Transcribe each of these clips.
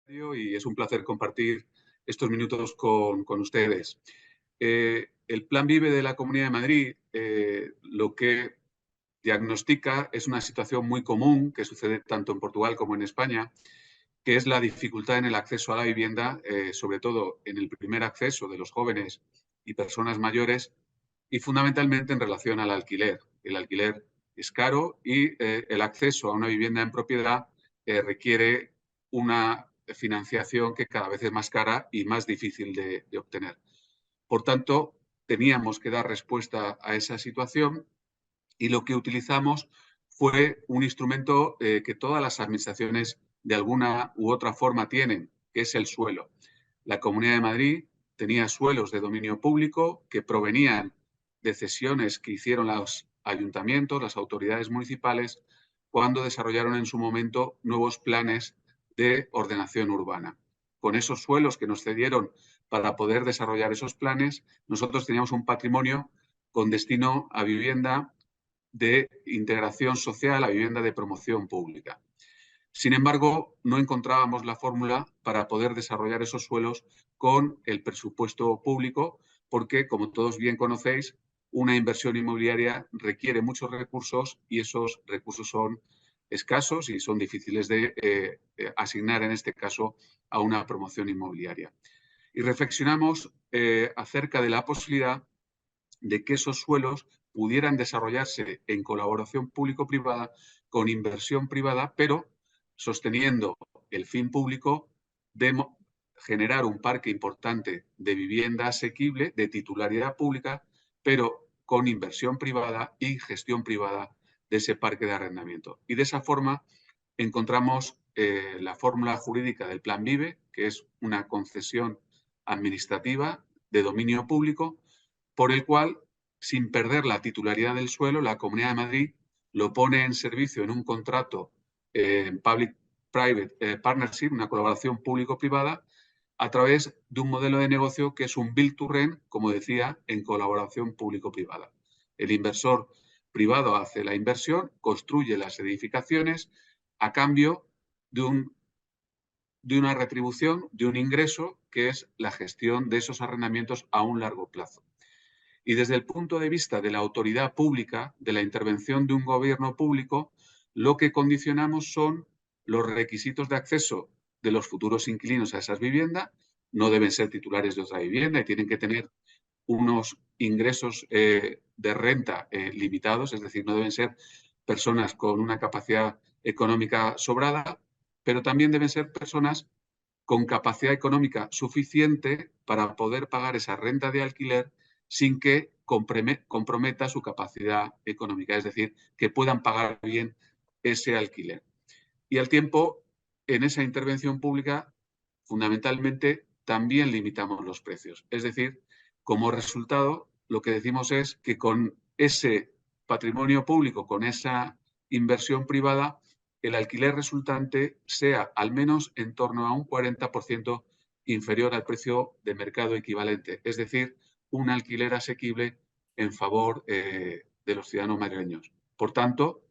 Y es un placer compartir estos minutos con ustedes. El Plan Vive de la Comunidad de Madrid lo que diagnostica es una situación muy común que sucede tanto en Portugal como en España, que es la dificultad en el acceso a la vivienda, sobre todo en el primer acceso de los jóvenes y personas mayores, y fundamentalmente en relación al alquiler. El alquiler es caro y el acceso a una vivienda en propiedad requiere una financiación que cada vez es más cara y más difícil de obtener. Por tanto, teníamos que dar respuesta a esa situación y lo que utilizamos fue un instrumento que todas las administraciones de alguna u otra forma tienen, que es el suelo. La Comunidad de Madrid tenía suelos de dominio público que provenían de cesiones que hicieron los ayuntamientos, las autoridades municipales, cuando desarrollaron en su momento nuevos planes de ordenación urbana. Con esos suelos que nos cedieron para poder desarrollar esos planes, nosotros teníamos un patrimonio con destino a vivienda de integración social, a vivienda de promoción pública. Sin embargo, no encontrábamos la fórmula para poder desarrollar esos suelos con el presupuesto público, porque, como todos bien conocéis, una inversión inmobiliaria requiere muchos recursos y esos recursos son escasos y son difíciles de asignar, en este caso, a una promoción inmobiliaria. Y reflexionamos acerca de la posibilidad de que esos suelos pudieran desarrollarse en colaboración público-privada con inversión privada, pero sosteniendo el fin público de generar un parque importante de vivienda asequible, de titularidad pública, pero con inversión privada y gestión privada de ese parque de arrendamiento. Y de esa forma encontramos la fórmula jurídica del Plan Vive, que es una concesión administrativa de dominio público, por el cual, sin perder la titularidad del suelo, la Comunidad de Madrid lo pone en servicio en un contrato Public-Private Partnership, una colaboración público-privada, a través de un modelo de negocio que es un build to rent, como decía, en colaboración público-privada. El inversor privado hace la inversión, construye las edificaciones a cambio de una retribución, de un ingreso, que es la gestión de esos arrendamientos a un largo plazo. Y desde el punto de vista de la autoridad pública, de la intervención de un gobierno público, lo que condicionamos son los requisitos de acceso de los futuros inquilinos a esas viviendas. No deben ser titulares de otra vivienda y tienen que tener unos ingresos de renta limitados, es decir, no deben ser personas con una capacidad económica sobrada, pero también deben ser personas con capacidad económica suficiente para poder pagar esa renta de alquiler sin que comprometa su capacidad económica, es decir, que puedan pagar bien ese alquiler. Y al tiempo, en esa intervención pública, fundamentalmente, también limitamos los precios. Es decir, como resultado, lo que decimos es que con ese patrimonio público, con esa inversión privada, el alquiler resultante sea al menos en torno a un 40% inferior al precio de mercado equivalente. Es decir, un alquiler asequible en favor de los ciudadanos madrileños. Por tanto,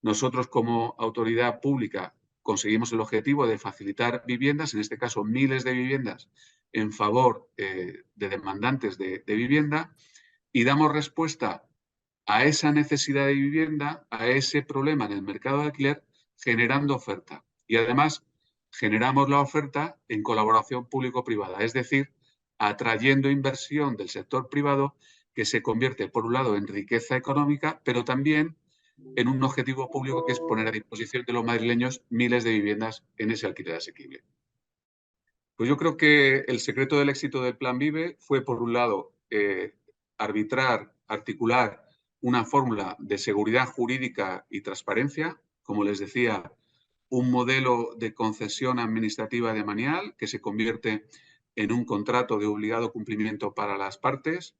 nosotros como autoridad pública conseguimos el objetivo de facilitar viviendas, en este caso miles de viviendas, en favor de demandantes de vivienda, y damos respuesta a esa necesidad de vivienda, a ese problema en el mercado de alquiler, generando oferta. Y además generamos la oferta en colaboración público-privada, es decir, atrayendo inversión del sector privado que se convierte, por un lado, en riqueza económica, pero también en un objetivo público que es poner a disposición de los madrileños miles de viviendas en ese alquiler asequible. Pues yo creo que el secreto del éxito del Plan Vive fue, por un lado, arbitrar, articular una fórmula de seguridad jurídica y transparencia, como les decía, un modelo de concesión administrativa de manial que se convierte en un contrato de obligado cumplimiento para las partes.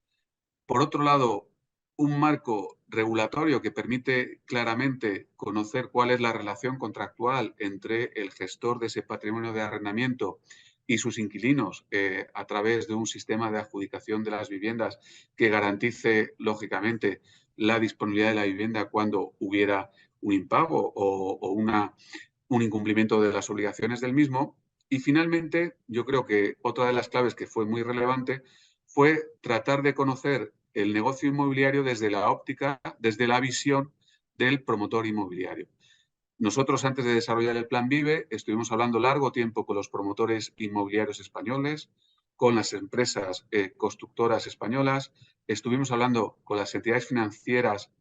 Por otro lado, un marco regulatorio que permite claramente conocer cuál es la relación contractual entre el gestor de ese patrimonio de arrendamiento y sus inquilinos a través de un sistema de adjudicación de las viviendas que garantice, lógicamente, la disponibilidad de la vivienda cuando hubiera un impago o un incumplimiento de las obligaciones del mismo. Y finalmente, yo creo que otra de las claves que fue muy relevante fue tratar de conocer el negocio inmobiliario desde la óptica, desde la visión del promotor inmobiliario. Nosotros, antes de desarrollar el Plan Vive, estuvimos hablando largo tiempo con los promotores inmobiliarios españoles, con las empresas constructoras españolas, estuvimos hablando con las entidades financieras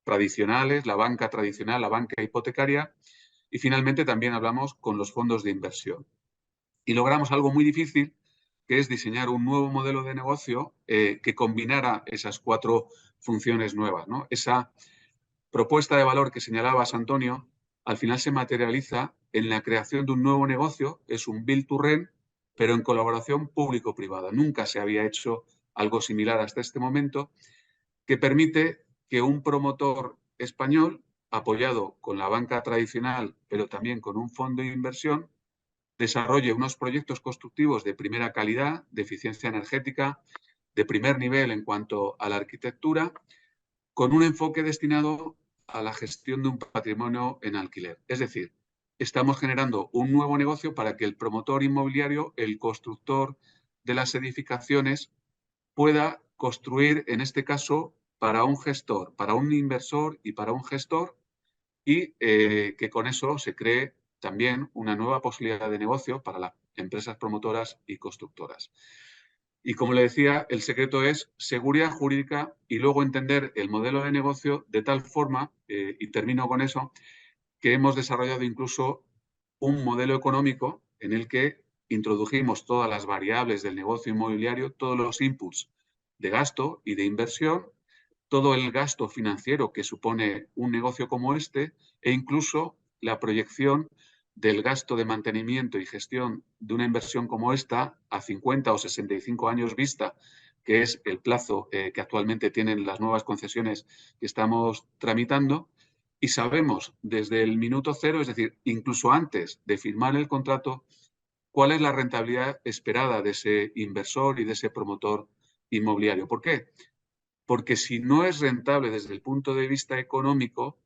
tradicionales, la banca tradicional, la banca hipotecaria, y finalmente también hablamos con los fondos de inversión. Y logramos algo muy difícil, que es diseñar un nuevo modelo de negocio que combinara esas cuatro funciones nuevas, ¿no? Esa propuesta de valor que señalabas, Antonio, al final se materializa en la creación de un nuevo negocio, es un build to rent, pero en colaboración público-privada. Nunca se había hecho algo similar hasta este momento, que permite que un promotor español, apoyado con la banca tradicional, pero también con un fondo de inversión, desarrolle unos proyectos constructivos de primera calidad, de eficiencia energética, de primer nivel en cuanto a la arquitectura, con un enfoque destinado a la gestión de un patrimonio en alquiler. Es decir, estamos generando un nuevo negocio para que el promotor inmobiliario, el constructor de las edificaciones, pueda construir, en este caso, para un gestor, para un inversor y para un gestor, y que con eso se cree también una nueva posibilidad de negocio para las empresas promotoras y constructoras. Y como le decía, el secreto es seguridad jurídica y luego entender el modelo de negocio de tal forma, y termino con eso, que hemos desarrollado incluso un modelo económico en el que introdujimos todas las variables del negocio inmobiliario, todos los inputs de gasto y de inversión, todo el gasto financiero que supone un negocio como este e incluso la proyección del gasto de mantenimiento y gestión de una inversión como esta a 50 o 65 años vista, que es el plazo que actualmente tienen las nuevas concesiones que estamos tramitando, y sabemos desde el minuto cero, es decir, incluso antes de firmar el contrato, cuál es la rentabilidad esperada de ese inversor y de ese promotor inmobiliario. ¿Por qué? Porque si no es rentable desde el punto de vista económico,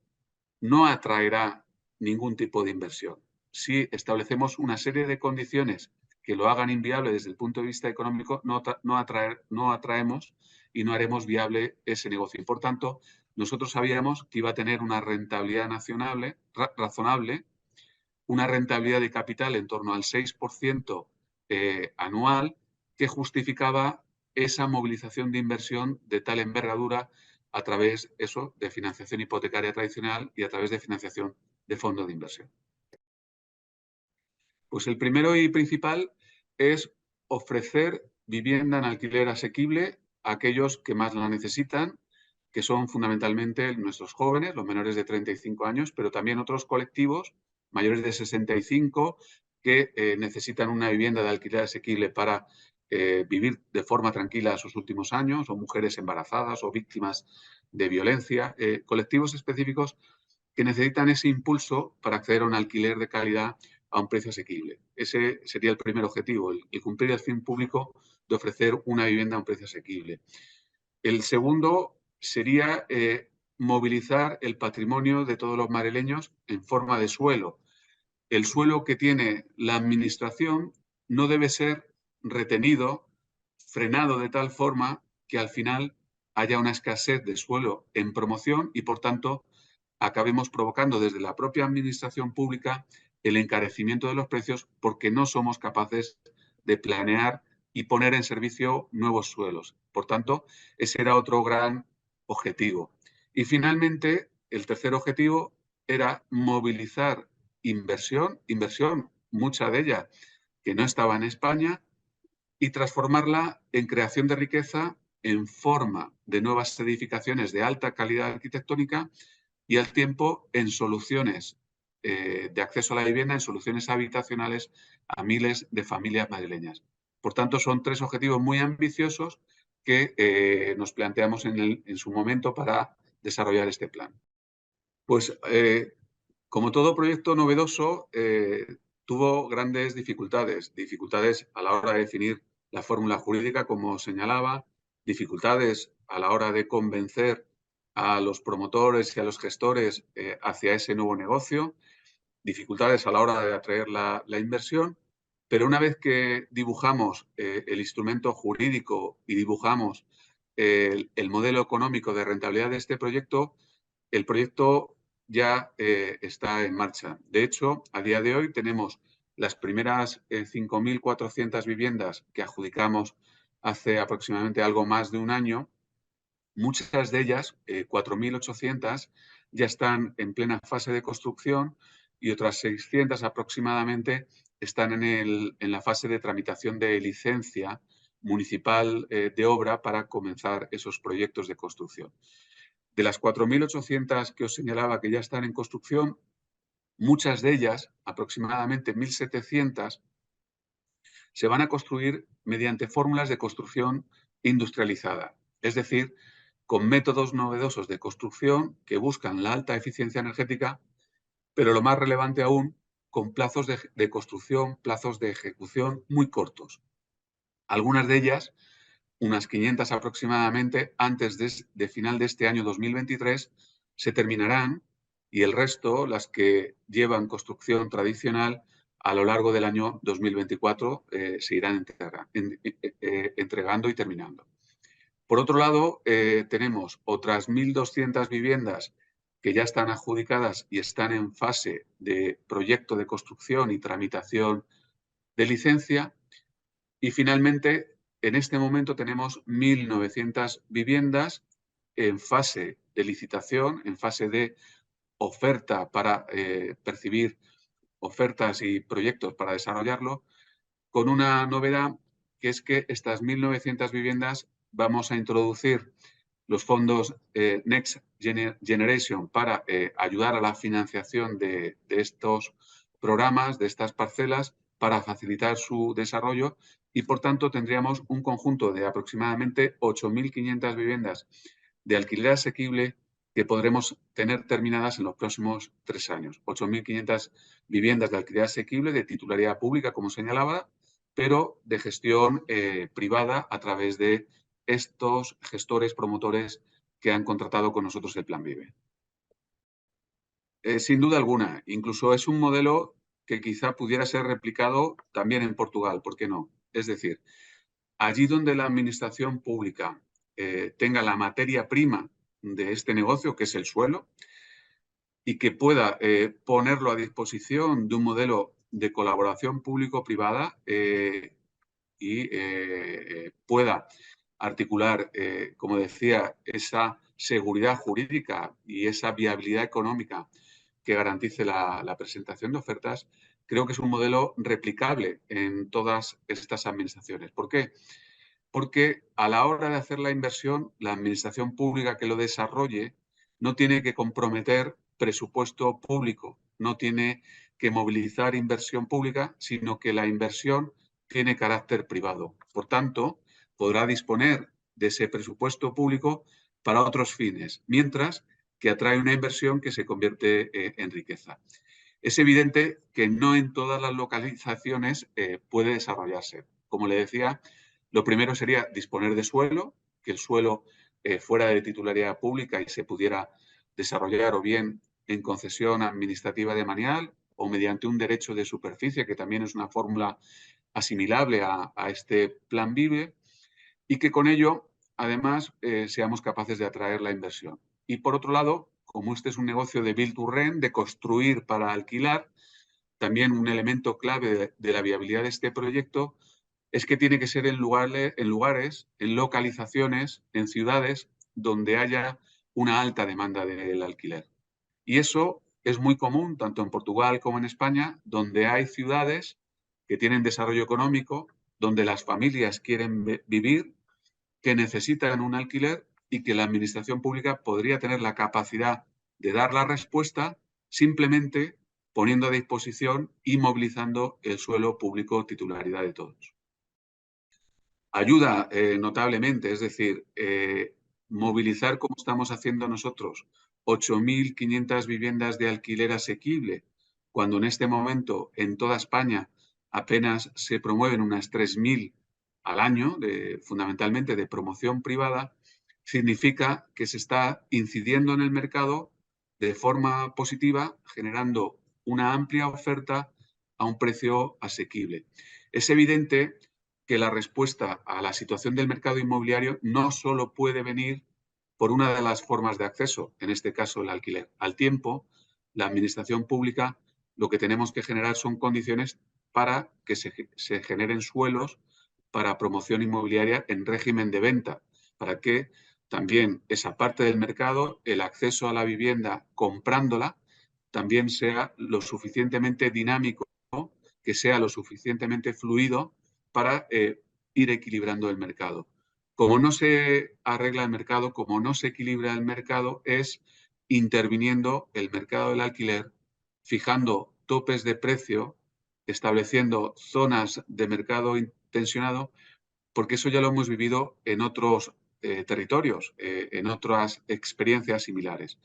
no atraerá ningún tipo de inversión. Si establecemos una serie de condiciones que lo hagan inviable desde el punto de vista económico, no atraemos y no haremos viable ese negocio. Y por tanto, nosotros sabíamos que iba a tener una rentabilidad razonable, una rentabilidad de capital en torno al 6% anual, que justificaba esa movilización de inversión de tal envergadura a través de financiación hipotecaria tradicional y a través de financiación de fondos de inversión. Pues el primero y principal es ofrecer vivienda en alquiler asequible a aquellos que más la necesitan, que son fundamentalmente nuestros jóvenes, los menores de 35 años, pero también otros colectivos mayores de 65 que necesitan una vivienda de alquiler asequible para vivir de forma tranquila sus últimos años, o mujeres embarazadas o víctimas de violencia, colectivos específicos que necesitan ese impulso para acceder a un alquiler de calidad a un precio asequible. Ese sería el primer objetivo, el cumplir el fin público de ofrecer una vivienda a un precio asequible. El segundo sería movilizar el patrimonio de todos los madrileños en forma de suelo. El suelo que tiene la administración no debe ser retenido, frenado de tal forma que al final haya una escasez de suelo en promoción y, por tanto, acabemos provocando desde la propia administración pública el encarecimiento de los precios porque no somos capaces de planear y poner en servicio nuevos suelos. Por tanto, ese era otro gran objetivo. Y finalmente, el tercer objetivo era movilizar inversión, mucha de ella que no estaba en España, y transformarla en creación de riqueza en forma de nuevas edificaciones de alta calidad arquitectónica y al tiempo en soluciones de acceso a la vivienda, en soluciones habitacionales a miles de familias madrileñas. Por tanto, son tres objetivos muy ambiciosos que nos planteamos en su momento para desarrollar este plan. Pues, como todo proyecto novedoso, tuvo grandes dificultades a la hora de definir la fórmula jurídica, como señalaba, dificultades a la hora de convencer a los promotores y a los gestores hacia ese nuevo negocio, dificultades a la hora de atraer la inversión, Pero una vez que dibujamos el instrumento jurídico y dibujamos el modelo económico de rentabilidad de este proyecto, el proyecto ya está en marcha. De hecho, a día de hoy tenemos las primeras 5.400 viviendas que adjudicamos hace aproximadamente algo más de un año. Muchas de ellas, 4.800, ya están en plena fase de construcción y otras 600 aproximadamente están en la fase de tramitación de licencia municipal de obra para comenzar esos proyectos de construcción. De las 4.800 que os señalaba que ya están en construcción, muchas de ellas, aproximadamente 1.700, se van a construir mediante fórmulas de construcción industrializada, es decir, con métodos novedosos de construcción que buscan la alta eficiencia energética, pero lo más relevante aún, con plazos de construcción, plazos de ejecución muy cortos. Algunas de ellas, unas 500 aproximadamente, antes de final de este año 2023, se terminarán y el resto, las que llevan construcción tradicional, a lo largo del año 2024 se irán entregando y terminando. Por otro lado, tenemos otras 1.200 viviendas que ya están adjudicadas y están en fase de proyecto de construcción y tramitación de licencia. Y finalmente, en este momento tenemos 1.900 viviendas en fase de licitación, en fase de oferta para percibir ofertas y proyectos para desarrollarlo, con una novedad que es que estas 1.900 viviendas vamos a introducir los fondos Next Generation para ayudar a la financiación de estos programas, de estas parcelas, para facilitar su desarrollo y, por tanto, tendríamos un conjunto de aproximadamente 8.500 viviendas de alquiler asequible que podremos tener terminadas en los próximos 3 años. 8.500 viviendas de alquiler asequible de titularidad pública, como señalaba, pero de gestión privada a través de estos gestores, promotores que han contratado con nosotros el Plan Vive. Sin duda alguna, incluso es un modelo que quizá pudiera ser replicado también en Portugal, ¿por qué no? Es decir, allí donde la administración pública tenga la materia prima de este negocio, que es el suelo, y que pueda ponerlo a disposición de un modelo de colaboración público-privada y pueda articular, como decía, esa seguridad jurídica y esa viabilidad económica que garantice la presentación de ofertas, creo que es un modelo replicable en todas estas administraciones. ¿Por qué? Porque a la hora de hacer la inversión, la administración pública que lo desarrolle no tiene que comprometer presupuesto público, no tiene que movilizar inversión pública, sino que la inversión tiene carácter privado. Por tanto, podrá disponer de ese presupuesto público para otros fines, mientras que atrae una inversión que se convierte en riqueza. Es evidente que no en todas las localizaciones puede desarrollarse. Como le decía, lo primero sería disponer de suelo, que el suelo fuera de titularidad pública y se pudiera desarrollar o bien en concesión administrativa de manial o mediante un derecho de superficie, que también es una fórmula asimilable a este Plan Vive, y que con ello, además, seamos capaces de atraer la inversión. Y por otro lado, como este es un negocio de build to rent, de construir para alquilar, también un elemento clave de la viabilidad de este proyecto es que tiene que ser en lugares, en localizaciones, en ciudades donde haya una alta demanda del alquiler. Y eso es muy común tanto en Portugal como en España, donde hay ciudades que tienen desarrollo económico, donde las familias quieren vivir, que necesitan un alquiler y que la administración pública podría tener la capacidad de dar la respuesta simplemente poniendo a disposición y movilizando el suelo público titularidad de todos. Ayuda notablemente, es decir, movilizar como estamos haciendo nosotros 8.500 viviendas de alquiler asequible, cuando en este momento en toda España apenas se promueven unas 3.000 al año, fundamentalmente de promoción privada, significa que se está incidiendo en el mercado de forma positiva, generando una amplia oferta a un precio asequible. Es evidente que la respuesta a la situación del mercado inmobiliario no solo puede venir por una de las formas de acceso, en este caso el alquiler. Al tiempo, la administración pública lo que tenemos que generar son condiciones para que se generen suelos para promoción inmobiliaria en régimen de venta, para que también esa parte del mercado, el acceso a la vivienda comprándola, también sea lo suficientemente dinámico, ¿no? Que sea lo suficientemente fluido para ir equilibrando el mercado. Como no se arregla el mercado, como no se equilibra el mercado, es interviniendo el mercado del alquiler, fijando topes de precio, estableciendo zonas de mercado tensionado, porque eso ya lo hemos vivido en otros territorios, en otras experiencias similares.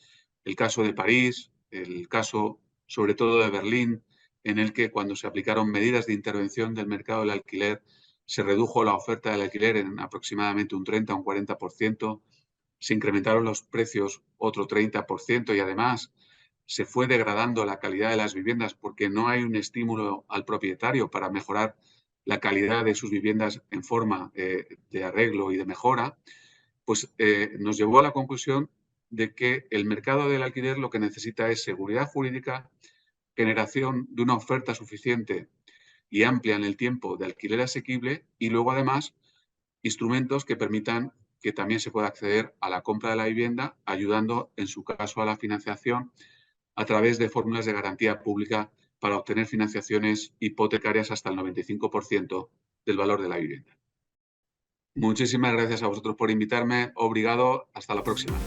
El caso de París, el caso sobre todo de Berlín, en el que cuando se aplicaron medidas de intervención del mercado del alquiler, se redujo la oferta del alquiler en aproximadamente un 30 o un 40%, se incrementaron los precios otro 30% y además se fue degradando la calidad de las viviendas porque no hay un estímulo al propietario para mejorar la calidad de sus viviendas en forma de arreglo y de mejora, pues nos llevó a la conclusión de que el mercado del alquiler lo que necesita es seguridad jurídica, generación de una oferta suficiente y amplia en el tiempo de alquiler asequible y luego además instrumentos que permitan que también se pueda acceder a la compra de la vivienda, ayudando en su caso a la financiación a través de fórmulas de garantía pública para obtener financiaciones hipotecarias hasta el 95% del valor de la vivienda. Muchísimas gracias a vosotros por invitarme. Obrigado. Hasta la próxima.